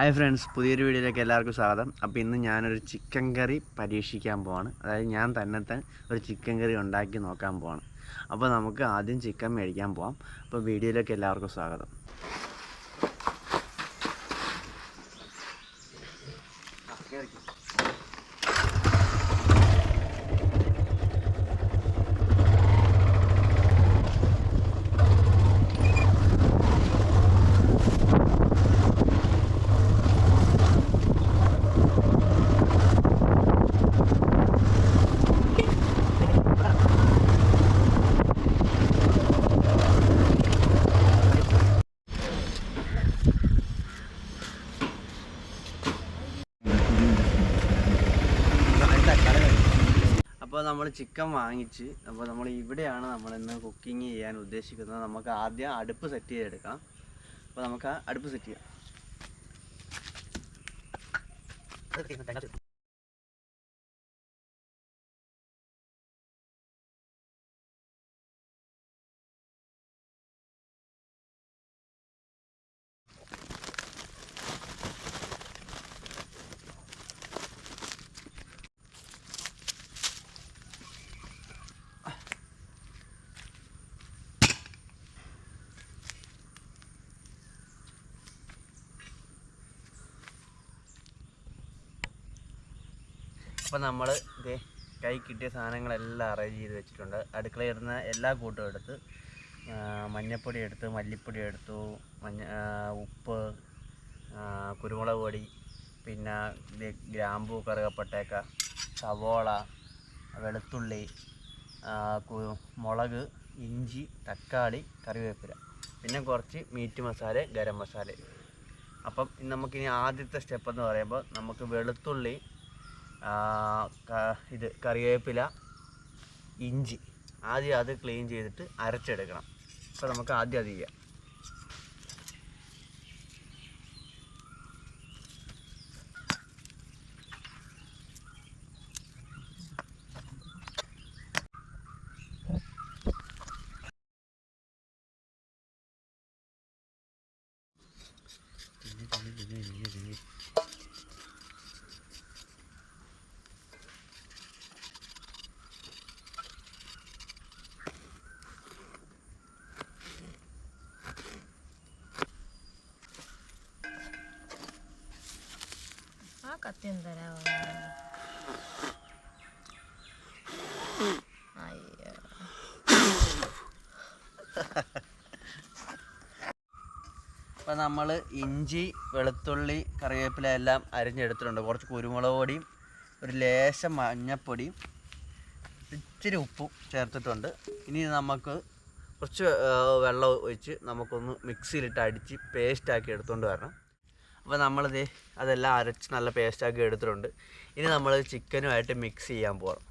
Hi friends, പുതിയൊരു വീഡിയോയിലേക്ക് എല്ലാവർക്കും സ്വാഗതം. അപ്പോൾ ഇന്ന് ഞാനൊരു ചിക്കൻ കറി പരീക്ഷിക്കാൻ പോവാണ്. അതായത് ഞാൻ തന്നെ ഒരു ചിക്കൻ കറി ഉണ്ടാക്കി നോക്കാൻ പോവാണ്. അപ്പോൾ നമുക്ക് ആദ്യം ചിക്കൻ മേടിക്കാൻ പോവാം. അപ്പോൾ വീഡിയോയിലേക്ക് എല്ലാവർക്കും സ്വാഗതം. അപ്പോൾ നമ്മൾ ചിക്കൻ വാങ്ങിച്ച്, അപ്പോൾ നമ്മൾ ഇവിടെയാണ് നമ്മളിന്ന് കുക്കിംഗ് ചെയ്യാൻ ഉദ്ദേശിക്കുന്നത്. നമുക്ക് ആദ്യം അടുപ്പ് സെറ്റ് ചെയ്തെടുക്കാം. അപ്പോൾ നമുക്ക് ആ അടുപ്പ് സെറ്റ് ചെയ്യാം. അപ്പോൾ നമ്മൾ ഇതേ കൈ കിട്ടിയ സാധനങ്ങളെല്ലാം അറേഞ്ച് ചെയ്ത് വെച്ചിട്ടുണ്ട്. അടുക്കളയിൽ ഇരുന്ന എല്ലാ കൂട്ടും എടുത്ത്, മഞ്ഞൾപ്പൊടി എടുത്ത്, മല്ലിപ്പൊടി എടുത്തു, ഉപ്പ്, കുരുമുളക് പൊടി, പിന്നെ ഗ്രാമ്പൂ, കറുകപ്പട്ടേക്ക, സവോള, വെളുത്തുള്ളി, മുളക്, ഇഞ്ചി, തക്കാളി, കറിവേപ്പില, പിന്നെ കുറച്ച് മീറ്റ് മസാല, ഗരം മസാല. അപ്പം നമുക്കിനി ആദ്യത്തെ സ്റ്റെപ്പ് എന്ന് പറയുമ്പോൾ നമുക്ക് വെളുത്തുള്ളി, കറിവേപ്പില, ഇഞ്ചി ആദ്യം അത് ക്ലീൻ ചെയ്തിട്ട് അരച്ചെടുക്കണം. അപ്പോൾ നമുക്ക് ആദ്യം അത് ചെയ്യാം. കത്തിന്തരാ അപ്പോൾ നമ്മൾ ഇഞ്ചി, വെളുത്തുള്ളി, കറിവേപ്പില എല്ലാം അരിഞ്ഞെടുത്തിട്ടുണ്ട്. കുറച്ച് കുരുമുളക് പൊടിയും ഒരു ലേശം മഞ്ഞൾപ്പൊടിയും ഇച്ചിരി ഉപ്പും ചേർത്തിട്ടുണ്ട്. ഇനി നമുക്ക് കുറച്ച് വെള്ളം ഒഴിച്ച് നമുക്കൊന്ന് മിക്സിയിലിട്ട് അടിച്ച് പേസ്റ്റാക്കി എടുത്തുകൊണ്ട് വരണം. അപ്പോൾ നമ്മളിത് അതെല്ലാം അരച്ച് നല്ല പേസ്റ്റാക്കി എടുത്തിട്ടുണ്ട്. ഇനി നമ്മൾ ചിക്കനുമായിട്ട് മിക്സ് ചെയ്യാൻ പോകണം.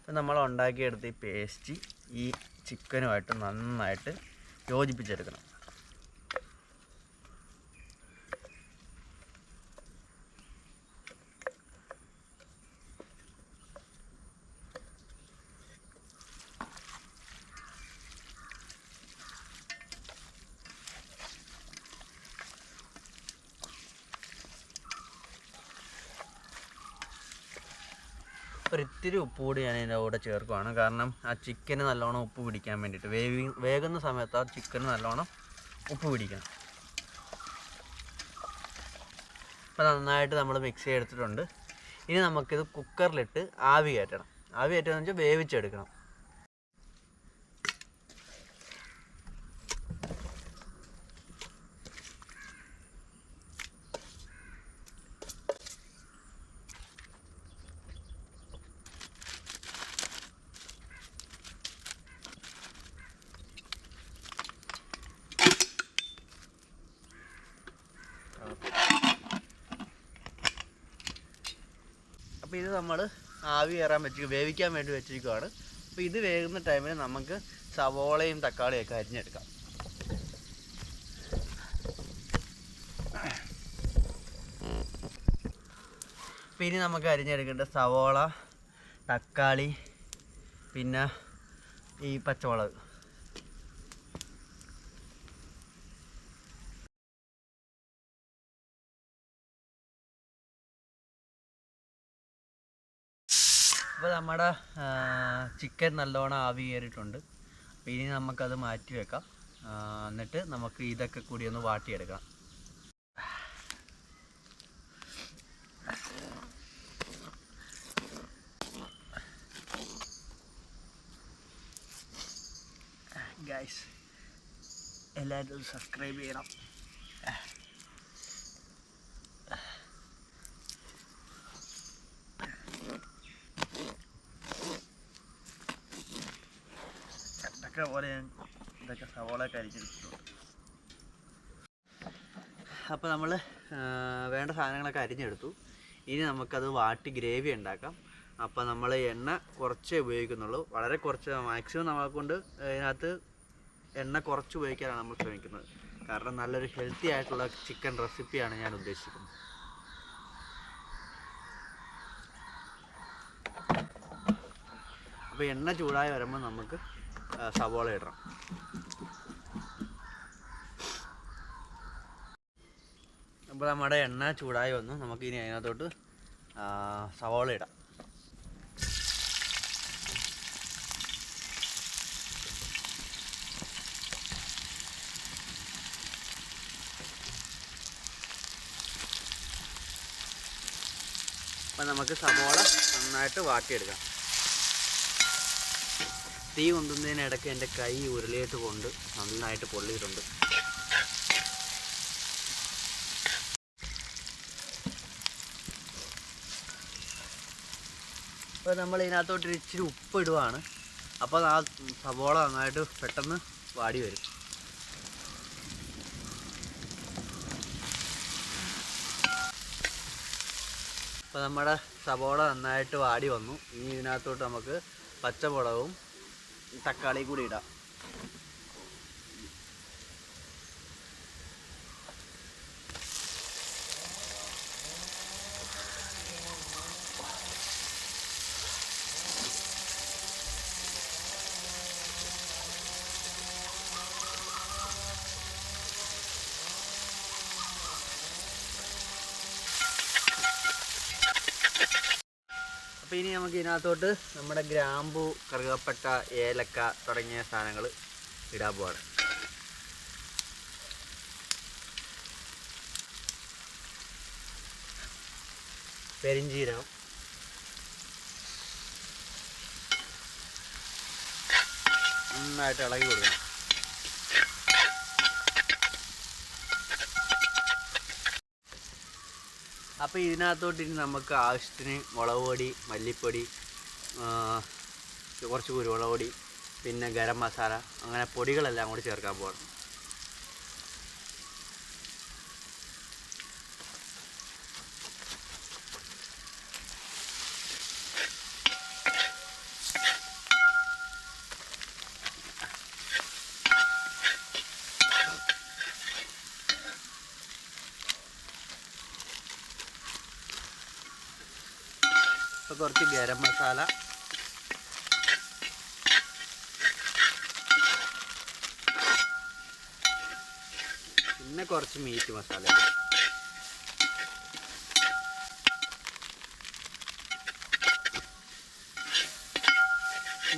അപ്പം നമ്മൾ ഉണ്ടാക്കിയെടുത്ത് ഈ പേസ്റ്റ് ഈ ചിക്കനുമായിട്ട് നന്നായിട്ട് യോജിപ്പിച്ചെടുക്കണം. ഒരിത്തിരി ഉപ്പ് കൂടി ഞാൻ ഇതിൻ്റെ കൂടെ ചേർക്കുവാണ്. കാരണം ആ ചിക്കന് നല്ലോണം ഉപ്പ് പിടിക്കാൻ വേണ്ടിയിട്ട്, വേകുന്ന സമയത്ത് ആ ചിക്കന് നല്ലോണം ഉപ്പ് പിടിക്കണം. അപ്പോൾ നന്നായിട്ട് നമ്മൾ മിക്സ് ചെയ്തെടുത്തിട്ടുണ്ട്. ഇനി നമുക്കിത് കുക്കറിലിട്ട് ആവി കയറ്റണം. ആവി കയറ്റുകയെന്ന് വെച്ചാൽ വേവിച്ചെടുക്കണം. അപ്പോൾ ഇത് നമ്മൾ ആവി കയറാൻ വേവിക്കാൻ വേണ്ടി വെച്ചിരിക്കുകയാണ്. അപ്പോൾ ഇത് വേകുന്ന ടൈമിൽ നമുക്ക് സവോളയും തക്കാളിയൊക്കെ അരിഞ്ഞെടുക്കാം. അപ്പോൾ ഇനി നമുക്ക് അരിഞ്ഞെടുക്കേണ്ട സവോള, തക്കാളി, പിന്നെ ഈ പച്ചമുളക്. അപ്പോൾ നമ്മുടെ ചിക്കൻ നല്ലോണം ആവി കയറിയിട്ടുണ്ട്. അപ്പോൾ ഇനി നമുക്കത് മാറ്റി വെക്കാം. എന്നിട്ട് നമുക്ക് ഇതൊക്കെ കൂടി ഒന്ന് വാട്ടിയെടുക്കാം. ഗൈസ്, എല്ലാവരും സബ്സ്ക്രൈബ് ചെയ്യണം. ഇതൊക്കെ പോലെ ഇതൊക്കെ സവോളയൊക്കെ അരിഞ്ഞെടുത്തിട്ടുണ്ട്. അപ്പോൾ നമ്മൾ വേണ്ട സാധനങ്ങളൊക്കെ അരിഞ്ഞെടുത്തു. ഇനി നമുക്കത് വാട്ടി ഗ്രേവി ഉണ്ടാക്കാം. അപ്പോൾ നമ്മൾ എണ്ണ കുറച്ചേ ഉപയോഗിക്കുന്നുള്ളൂ, വളരെ കുറച്ച്. മാക്സിമം നമ്മളെ കൊണ്ട് ഇതിനകത്ത് എണ്ണ കുറച്ച് ഉപയോഗിക്കാനാണ് നമ്മൾ ശ്രമിക്കുന്നത്. കാരണം നല്ലൊരു ഹെൽത്തി ആയിട്ടുള്ള ചിക്കൻ റെസിപ്പിയാണ് ഞാൻ ഉദ്ദേശിക്കുന്നത്. അപ്പോൾ എണ്ണ ചൂടായി വരുമ്പോൾ നമുക്ക് സവോള ഇടണം. അപ്പോൾ നമ്മുടെ എണ്ണ ചൂടായി വന്നു. നമുക്കിനി അതിനകത്തോട്ട് സവോള ഇടാം. അപ്പം നമുക്ക് സവോള നന്നായിട്ട് വാട്ടിയെടുക്കാം. തീ കൊണ്ടുന്നതിനിടയ്ക്ക് എൻ്റെ കൈ ഉരുളിയിട്ട് കൊണ്ട് നന്നായിട്ട് പൊള്ളിയിട്ടുണ്ട്. അപ്പോൾ നമ്മൾ ഇതിനകത്തോട്ട് ഇച്ചിരി ഉപ്പ് ഇടുവാണ്. അപ്പോൾ ആ സവോള നന്നായിട്ട് പെട്ടെന്ന് വാടി വരും. അപ്പോൾ നമ്മുടെ സവോള നന്നായിട്ട് വാടി വന്നു. ഇനി ഇതിനകത്തോട്ട് നമുക്ക് പച്ചമുളകും തക്കാളിയും കൂടി ഇടാം. അപ്പോൾ ഇനി നമുക്ക് ഇതിനകത്തോട്ട് നമ്മുടെ ഗ്രാമ്പു, കറുകപ്പട്ട, ഏലക്ക തുടങ്ങിയ സാധനങ്ങൾ ഇടാൻ പോവാണ്. പെരിഞ്ചീരകം, നന്നായിട്ട് ഇളകി കൊടുക്കണം. അപ്പോൾ ഇതിനകത്തോട്ട് ഇനി നമുക്ക് ആവശ്യത്തിന് മുളക് പൊടി, മല്ലിപ്പൊടി, കുറച്ച് കുരുമുളക് പൊടി, പിന്നെ ഗരം മസാല, അങ്ങനെ പൊടികളെല്ലാം കൂടി ചേർക്കാൻ പോകണം. അപ്പോൾ കുറച്ച് ഗരം മസാല, പിന്നെ കുറച്ച് മീറ്റ് മസാല,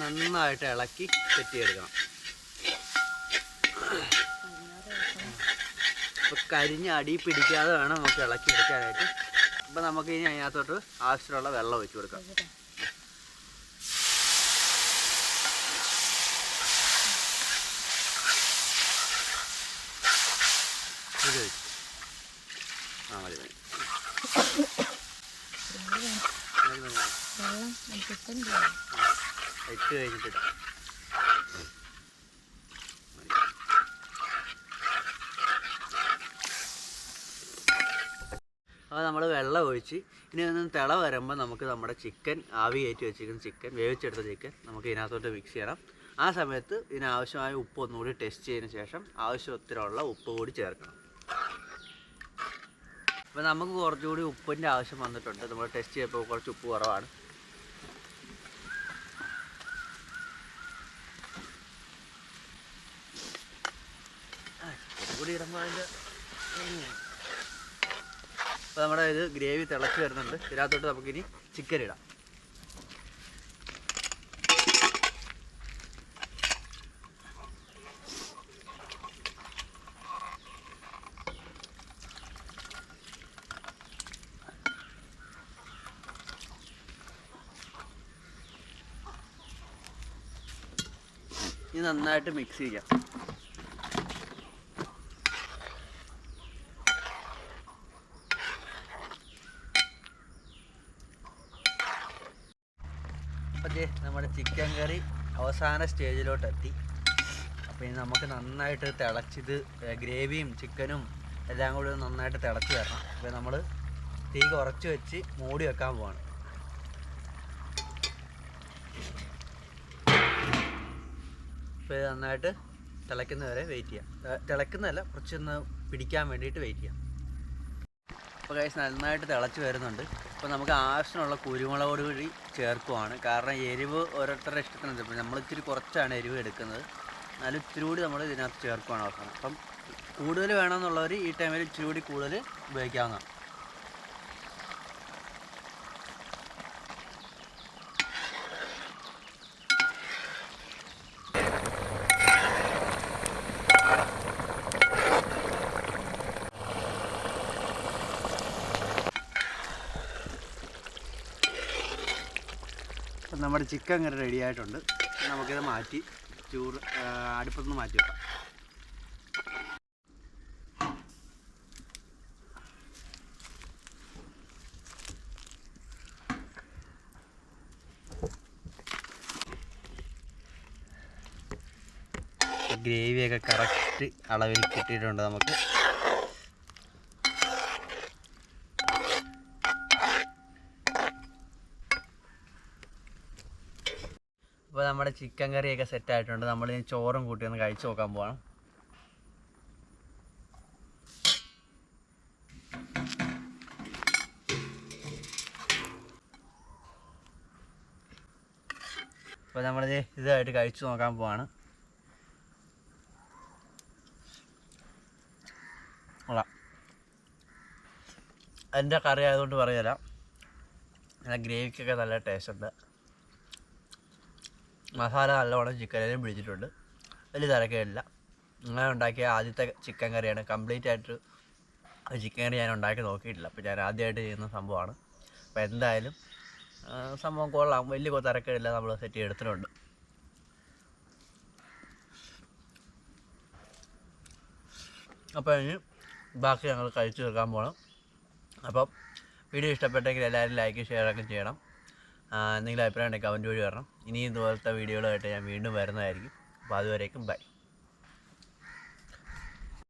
നന്നായിട്ട് ഇളക്കി സെറ്റ് ചെയ്തെടുക്കണം. അപ്പോൾ കരിഞ്ഞ് അടി പിടിക്കാതെ വേണം നമുക്ക് ഇളക്കി എടുക്കാനായിട്ട്. അപ്പോൾ നമുക്ക് ഇനി അതിനകത്തോട്ട് ആവശ്യമുള്ള വെള്ളം ഒഴിച്ചു കൊടുക്കാം. ഇത് വെച്ച് മതി മതി. ഇട്ട് കഴിഞ്ഞിട്ട് അപ്പോൾ നമ്മൾ വെള്ളം ഒഴിച്ച് ഇനി ഒന്ന് തിള വരുമ്പോൾ നമുക്ക് നമ്മുടെ ചിക്കൻ, ആവി കയറ്റി വെച്ചിരിക്കുന്ന ചിക്കൻ, വേവിച്ചെടുത്ത ചിക്കൻ നമുക്ക് ഇതിനകത്തോട്ട് മിക്സ് ചെയ്യണം. ആ സമയത്ത് ഇതിനാവശ്യമായ ഉപ്പ് ഒന്നുകൂടി ടെസ്റ്റ് ചെയ്തതിന് ശേഷം ആവശ്യത്തിനുള്ള ഉപ്പ് കൂടി ചേർക്കണം. അപ്പോൾ നമുക്ക് കുറച്ചുകൂടി ഉപ്പിൻ്റെ ആവശ്യം വന്നിട്ടുണ്ട്. നമ്മൾ ടെസ്റ്റ് ചെയ്തപ്പോൾ കുറച്ച് ഉപ്പ് കുറവാണ്. കൂടി ഇടുമ്പോൾ അതിൻ്റെ അപ്പോൾ നമ്മുടെ ഇത് ഗ്രേവി തിളച്ച് വരുന്നുണ്ട്. ഇതിനകത്തോട്ട് നമുക്കിനി ചിക്കൻ ഇടാം. ഇത് നന്നായിട്ട് മിക്സ് ചെയ്യാം. അപ്പോൾ നമ്മുടെ ചിക്കൻ കറി അവസാന സ്റ്റേജിലോട്ടെത്തി. അപ്പോൾ ഇനി നമുക്ക് നന്നായിട്ട് തിളച്ചിത് ഗ്രേവിയും ചിക്കനും എല്ലാം കൂടി നന്നായിട്ട് തിളച്ച് വരണം. അപ്പോൾ നമ്മൾ തീ കുറച്ച് വെച്ച് മൂടി വെക്കാൻ പോവാണ്. അപ്പോൾ ഇത് നന്നായിട്ട് തിളയ്ക്കുന്നവരെ വെയിറ്റ് ചെയ്യാം. തിളയ്ക്കുന്നതല്ല, കുറച്ചൊന്ന് പിടിക്കാൻ വേണ്ടിയിട്ട് വെയിറ്റ് ചെയ്യാം. അപ്പോൾ ഗൈസ് നന്നായിട്ട് തിളച്ച് വരുന്നുണ്ട്. അപ്പോൾ നമുക്ക് ആവശ്യമുള്ള കുരുമുളക് പൊടി ചേർക്കുവാണ്. കാരണം എരിവ് ഓരോരുത്തരുടെ ഇഷ്ടത്തിനുണ്ട്. ഇപ്പോൾ നമ്മൾ ഇച്ചിരി കുറച്ചാണ് എരിവ് എടുക്കുന്നത്, എന്നാലും ഇച്ചിരി കൂടി നമ്മൾ ഇതിനകത്ത് ചേർക്കുവാണ് അവസാനം. അപ്പം കൂടുതൽ വേണമെന്നുള്ളവർ ഈ ടൈമിൽ ഇച്ചിരി കൂടി കൂടുതൽ ഉപയോഗിക്കാവുന്നതാണ്. നമ്മുടെ ചിക്കൻ കറി റെഡി ആയിട്ടുണ്ട്. നമുക്കിത് മാറ്റി അടുപ്പത്തുനിന്ന് മാറ്റി വെക്കാം. ഗ്രേവിയൊക്കെ കറക്റ്റ് അളവിൽ കിട്ടിയിട്ടുണ്ട് നമുക്ക്. അപ്പോൾ നമ്മുടെ ചിക്കൻ കറിയൊക്കെ സെറ്റായിട്ടുണ്ട്. നമ്മൾ ചോറും കൂട്ടി ഒന്ന് കഴിച്ച് നോക്കാൻ പോകണം. അപ്പോൾ നമ്മളിത് ഇതായിട്ട് കഴിച്ച് നോക്കാൻ പോവാണ്. എൻ്റെ കറി ആയതുകൊണ്ട് പറഞ്ഞുതരാം, നല്ല ഗ്രേവിക്കൊക്കെ നല്ല ടേസ്റ്റ് ഉണ്ട്. മസാല നല്ലവണ്ണം ചിക്കനിലും പിടിച്ചിട്ടുണ്ട്. വലിയ തിരക്കേടില്ല. അങ്ങനെ ഉണ്ടാക്കിയ ആദ്യത്തെ ചിക്കൻ കറിയാണ്. കംപ്ലീറ്റ് ആയിട്ട് ചിക്കൻ കറി ഞാൻ ഉണ്ടാക്കി നോക്കിയിട്ടില്ല. അപ്പോൾ ഞാൻ ആദ്യമായിട്ട് ചെയ്യുന്ന സംഭവമാണ്. അപ്പോൾ എന്തായാലും സംഭവം കൊള്ളാം. വലിയ തിരക്കേടില്ല, നമ്മൾ സെറ്റ് ചെയ്തെടുത്തിട്ടുണ്ട്. അപ്പോൾ ഇനി ബാക്കി ഞങ്ങൾ കഴിച്ചു തീർക്കാൻ പോകണം. അപ്പം വീഡിയോ ഇഷ്ടപ്പെട്ടെങ്കിൽ എല്ലാവരും ലൈക്ക് ഷെയറൊക്കെ ചെയ്യണം. എന്തെങ്കിലും അഭിപ്രായം ഉണ്ടെങ്കിൽ കമൻറ്റ് വഴി വരണം. ഇനി ഇതുപോലത്തെ വീഡിയോകളായിട്ട് ഞാൻ വീണ്ടും വരുന്നതായിരിക്കും. അപ്പോൾ അതുവരേക്കും ബൈ.